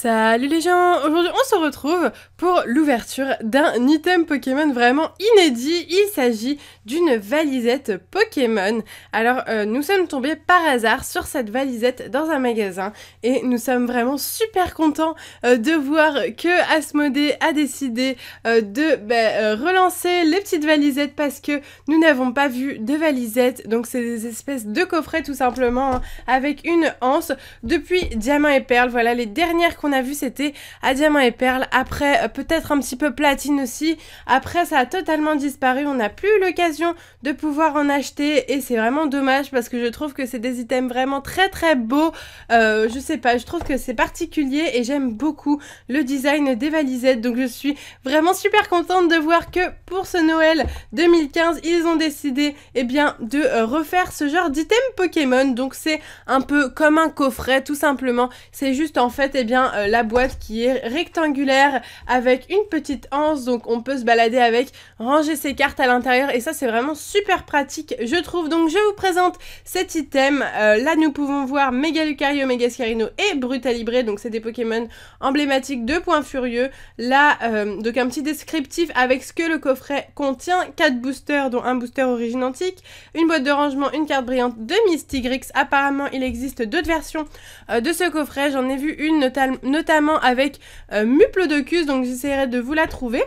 Salut les gens, aujourd'hui on se retrouve pour l'ouverture d'un item Pokémon vraiment inédit. Il s'agit d'une valisette Pokémon. Alors nous sommes tombés par hasard sur cette valisette dans un magasin et nous sommes vraiment super contents de voir que Asmodée a décidé de relancer les petites valisettes parce que nous n'avons pas vu de valisettes. Donc c'est des espèces de coffrets tout simplement hein, avec une anse depuis Diamant et Perle. Voilà, les dernières qu'on a vues c'était à Diamant et Perle. Après peut-être un petit peu Platine aussi. Après ça a totalement disparu. On n'a plus eu l'occasion de pouvoir en acheter et c'est vraiment dommage parce que je trouve que c'est des items vraiment très très beaux. Je sais pas, je trouve que c'est particulier et j'aime beaucoup le design des valisettes. Donc je suis vraiment super contente de voir que pour ce Noël 2015 ils ont décidé de refaire ce genre d'item Pokémon. Donc c'est un peu comme un coffret tout simplement. C'est juste en fait la boîte qui est rectangulaire avec une petite anse, donc on peut se balader avec, ranger ses cartes à l'intérieur et ça c'est vraiment super pratique je trouve. Donc je vous présente cet item. Là nous pouvons voir Mega Lucario, Mega Scarino et Brutalibré, donc c'est des Pokémon emblématiques de Point Furieux. Là donc un petit descriptif avec ce que le coffret contient: 4 boosters dont un booster origine antique, une boîte de rangement, une carte brillante de Mystigrix. Apparemment il existe d'autres versions de ce coffret, j'en ai vu une notamment avec Muplodocus, donc j'essaierai de vous la trouver.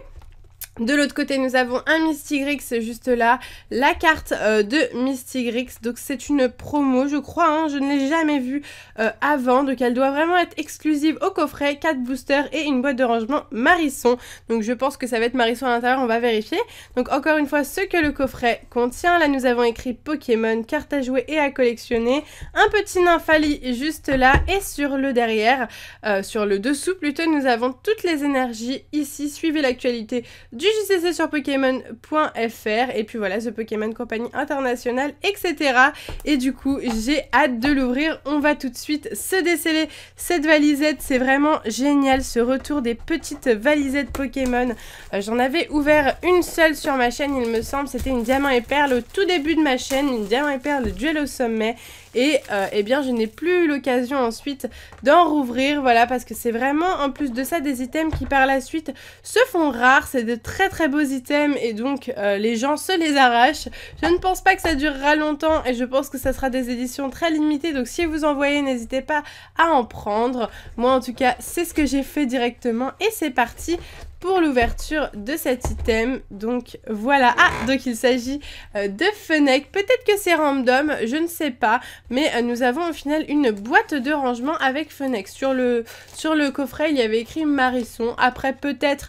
De l'autre côté, nous avons un Mystigrix juste là, la carte de Mystigrix, donc c'est une promo je crois, hein, je ne l'ai jamais vue avant, donc elle doit vraiment être exclusive au coffret, 4 boosters et une boîte de rangement Marisson, donc je pense que ça va être Marisson à l'intérieur, on va vérifier. Donc encore une fois ce que le coffret contient, là nous avons écrit Pokémon, carte à jouer et à collectionner, un petit Nymphali juste là et sur le derrière, sur le dessous plutôt, nous avons toutes les énergies ici, suivez l'actualité du JCC sur Pokémon.fr et puis voilà, The Pokémon Company Internationale, etc. Et du coup, j'ai hâte de l'ouvrir. On va tout de suite se déceler cette valisette. C'est vraiment génial ce retour des petites valisettes Pokémon. J'en avais ouvert une seule sur ma chaîne, il me semble. C'était une Diamant et Perle au tout début de ma chaîne, une Diamant et Perle de Duel au sommet. Et je n'ai plus eu l'occasion ensuite d'en rouvrir, voilà, parce que c'est vraiment en plus de ça des items qui par la suite se font rares. C'est de très très beaux items et donc les gens se les arrachent. Je ne pense pas que ça durera longtemps et je pense que ça sera des éditions très limitées, donc si vous en voyez n'hésitez pas à en prendre. Moi en tout cas c'est ce que j'ai fait directement et c'est parti pour l'ouverture de cet item. Donc voilà, donc il s'agit de Fennec, peut-être que c'est random, je ne sais pas, mais nous avons au final une boîte de rangement avec Fennec. Sur le coffret il y avait écrit Marisson, après peut-être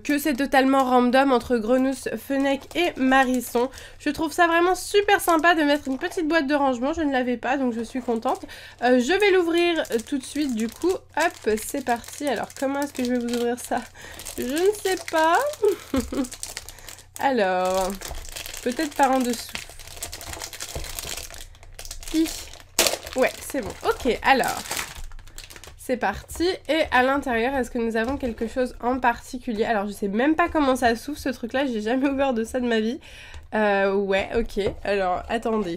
que c'est totalement random entre Grenousse, Fennec et Marisson. Je trouve ça vraiment super sympa de mettre une petite boîte de rangement, je ne l'avais pas donc je suis contente. Je vais l'ouvrir tout de suite du coup, hop c'est parti. Alors comment est-ce que je vais vous ouvrir ça? Je ne sais pas. Alors, peut-être par en dessous. Ouais, c'est bon. Ok, alors, c'est parti. Et à l'intérieur, est-ce que nous avons quelque chose en particulier? Alors, je sais même pas comment ça s'ouvre ce truc-là. J'ai jamais ouvert de ça de ma vie. Ouais, ok. Alors, attendez.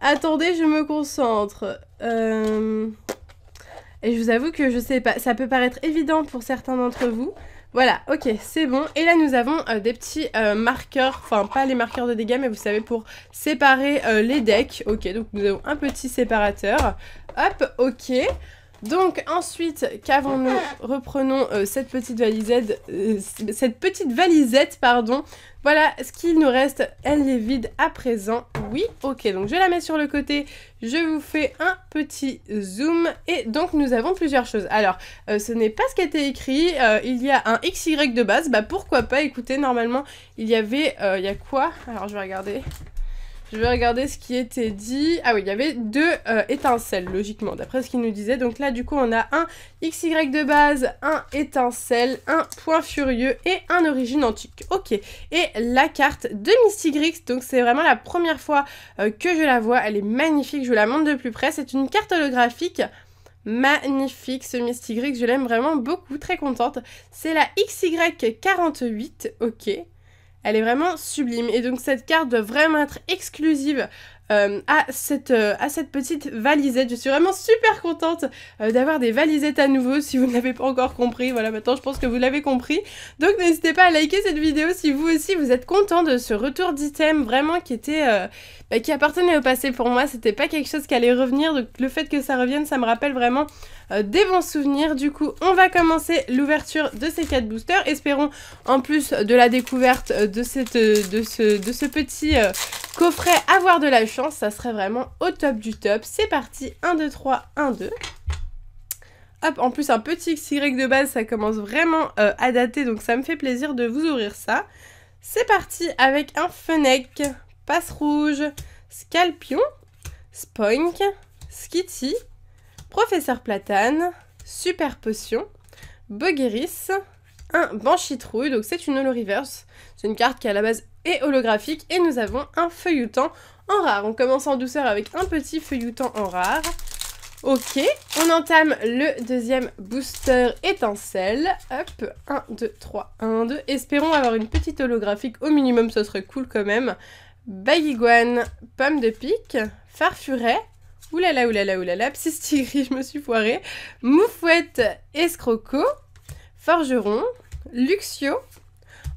Attendez, je me concentre. Et je vous avoue que je sais pas, ça peut paraître évident pour certains d'entre vous. Voilà, ok, c'est bon. Et là, nous avons des petits marqueurs, enfin pas les marqueurs de dégâts, mais vous savez, pour séparer les decks. Ok, donc nous avons un petit séparateur. Hop, ok. Donc ensuite, qu'avons-nous? Reprenons cette petite valisette, pardon. Voilà ce qu'il nous reste, elle est vide à présent. Oui, ok, donc je la mets sur le côté, je vous fais un petit zoom. Et donc nous avons plusieurs choses. Alors, ce n'est pas ce qui a été écrit, il y a un XY de base, bah pourquoi pas, écoutez, normalement, il y avait, il y a quoi? Alors je vais regarder. Je vais regarder ce qui était dit. Ah oui, il y avait 2 étincelles, logiquement, d'après ce qu'il nous disait. Donc là, du coup, on a un XY de base, un étincelle, un point furieux et un origine antique. Ok. Et la carte de Mystigrix, donc c'est vraiment la première fois que je la vois. Elle est magnifique, je vous la montre de plus près. C'est une carte holographique. Magnifique ce Mystigrix, je l'aime vraiment beaucoup, très contente. C'est la XY48, ok. Elle est vraiment sublime et donc cette carte doit vraiment être exclusive à cette petite valisette. Je suis vraiment super contente d'avoir des valisettes à nouveau, si vous ne l'avez pas encore compris. Voilà, maintenant je pense que vous l'avez compris. Donc n'hésitez pas à liker cette vidéo si vous aussi vous êtes content de ce retour d'item vraiment qui était... qui appartenait au passé pour moi, c'était pas quelque chose qui allait revenir, donc le fait que ça revienne, ça me rappelle vraiment des bons souvenirs. Du coup, on va commencer l'ouverture de ces 4 boosters. Espérons, en plus de la découverte de ce petit coffret, avoir de la chance. Ça serait vraiment au top du top. C'est parti, 1, 2, 3, 1, 2. Hop, en plus un petit XY de base, ça commence vraiment à dater, donc ça me fait plaisir de vous ouvrir ça. C'est parti avec un Fennec, Passe Rouge, Scalpion, Spoink, Skitty, Professeur Platane, Super Potion, Bogeris, un Banchitrouille, donc c'est une holo reverse. C'est une carte qui à la base est holographique et nous avons un Feuilleton en rare. On commence en douceur avec un petit Feuilleton en rare. Ok, on entame le deuxième booster étincelle. Hop, 1, 2, 3, 1, 2. Espérons avoir une petite holographique au minimum, ce serait cool quand même. Baguiguane, Pomme de Pique, Farfuret, oulala, oulala, oulala, Psystigris, je me suis foirée, Moufouette, Escroco, Forgeron, Luxio.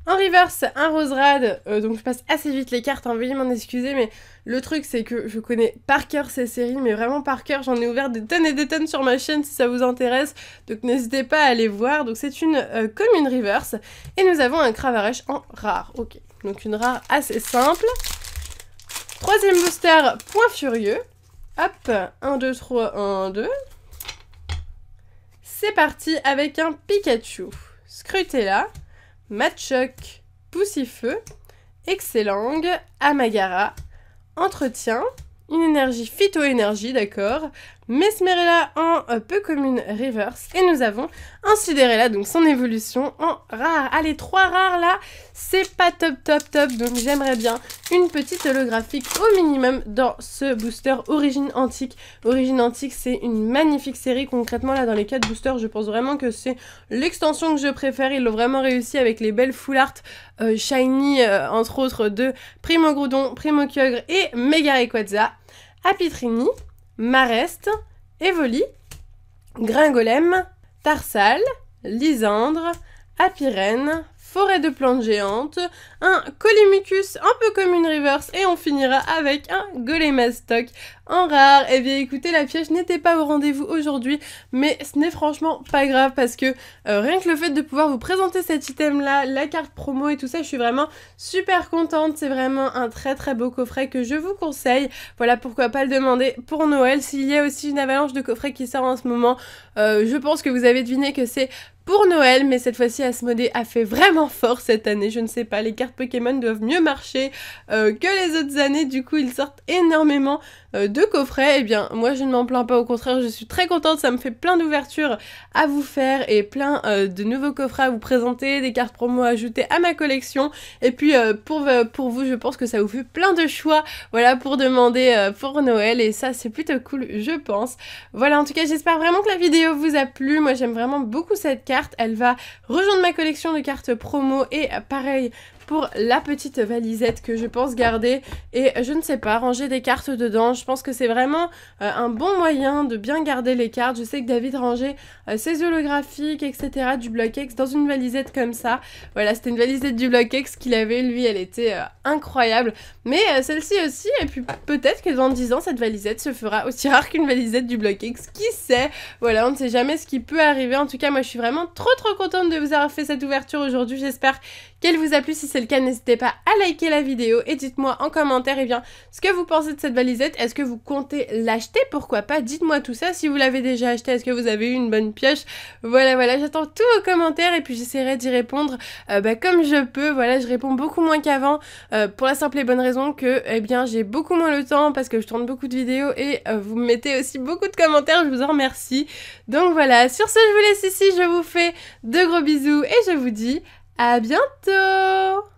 En reverse, un Roserade, donc je passe assez vite les cartes, hein, veuillez m'en excuser, mais le truc c'est que je connais par cœur ces séries, mais vraiment par cœur, j'en ai ouvert des tonnes et des tonnes sur ma chaîne si ça vous intéresse, donc n'hésitez pas à aller voir. Donc c'est une commune reverse, et nous avons un Cravarèche en rare, ok, donc une rare assez simple. Troisième booster, Point Furieux, hop, 1, 2, 3, 1, 2. C'est parti avec un Pikachu, Scrutella, Machoc, Poussifeu, Excellang, Amagara, Entretien, une énergie Phyto-énergie, d'accord, Mesmerella en peu commune reverse, et nous avons un Sidérella, donc son évolution en rare. Allez, 3 rares là, c'est pas top, donc j'aimerais bien une petite holographique au minimum dans ce booster Origine Antique. Origine Antique, c'est une magnifique série, concrètement là dans les 4 boosters, je pense vraiment que c'est l'extension que je préfère. Ils l'ont vraiment réussi avec les belles full art shiny, entre autres de Primo Groudon, Primo Kyogre et Mega Rayquaza. Apitrini, Mareste, Evoli, Gringolem, Tarsal, Lysandre, Apirène, Forêt de plantes géantes, un Colimicus un peu comme une reverse, et on finira avec un Golémastoc en rare. Et bien écoutez, la pioche n'était pas au rendez-vous aujourd'hui, mais ce n'est franchement pas grave parce que rien que le fait de pouvoir vous présenter cet item là, la carte promo et tout ça, je suis vraiment super contente. C'est vraiment un très très beau coffret que je vous conseille. Voilà, pourquoi pas le demander pour Noël. S'il y a aussi une avalanche de coffrets qui sort en ce moment, je pense que vous avez deviné que c'est pour Noël, mais cette fois-ci Asmodée a fait vraiment fort cette année, je ne sais pas, les cartes Pokémon doivent mieux marcher que les autres années, du coup ils sortent énormément de coffrets. Et bien moi je ne m'en plains pas, au contraire je suis très contente, ça me fait plein d'ouvertures à vous faire et plein de nouveaux coffrets à vous présenter, des cartes promo ajoutées à ma collection, et puis pour vous je pense que ça vous fait plein de choix, voilà, pour demander pour Noël, et ça c'est plutôt cool je pense. Voilà, en tout cas j'espère vraiment que la vidéo vous a plu, moi j'aime vraiment beaucoup cette carte, elle va rejoindre ma collection de cartes promo, et pareil pour la petite valisette que je pense garder, et je ne sais pas, ranger des cartes dedans. Je pense que c'est vraiment un bon moyen de bien garder les cartes. Je sais que David rangeait ses holographiques, etc. du Block X dans une valisette comme ça. Voilà, c'était une valisette du Block X qu'il avait, lui, elle était incroyable. Mais celle-ci aussi, et puis peut-être que dans 10 ans, cette valisette se fera aussi rare qu'une valisette du Block X, qui sait. Voilà, on ne sait jamais ce qui peut arriver. En tout cas, moi, je suis vraiment trop contente de vous avoir fait cette ouverture aujourd'hui. J'espère qu'elle vous a plu. Si c'est le cas, n'hésitez pas à liker la vidéo et dites-moi en commentaire ce que vous pensez de cette valisette. Est-ce que vous comptez l'acheter? Pourquoi pas? Dites-moi tout ça. Si vous l'avez déjà acheté, est-ce que vous avez eu une bonne pioche? Voilà, j'attends tous vos commentaires et puis j'essaierai d'y répondre comme je peux. Voilà, je réponds beaucoup moins qu'avant pour la simple et bonne raison que j'ai beaucoup moins le temps parce que je tourne beaucoup de vidéos et vous me mettez aussi beaucoup de commentaires. Je vous en remercie. Donc voilà, sur ce, je vous laisse ici. Je vous fais de gros bisous et je vous dis à bientôt!